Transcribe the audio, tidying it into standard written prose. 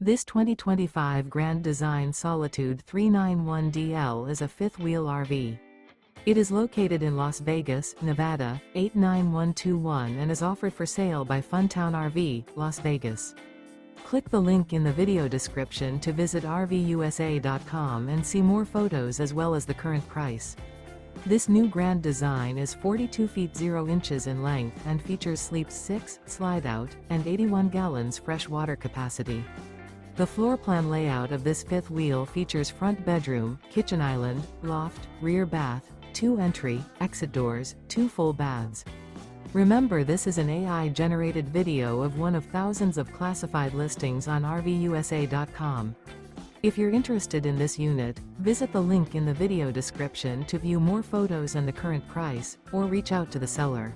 This 2025 Grand Design Solitude 391DL is a fifth-wheel RV. It is located in Las Vegas, Nevada, 89121 and is offered for sale by Funtown RV, Las Vegas. Click the link in the video description to visit RVUSA.com and see more photos as well as the current price. This new Grand Design is 42 feet 0 inches in length and features Sleep 6, Slideout, and 81 gallons fresh water capacity. The floor plan layout of this fifth wheel features front bedroom, kitchen island, loft, rear bath, 2 entry, exit doors, 2 full baths. Remember, this is an AI-generated video of one of thousands of classified listings on RVUSA.com. If you're interested in this unit, visit the link in the video description to view more photos and the current price, or reach out to the seller.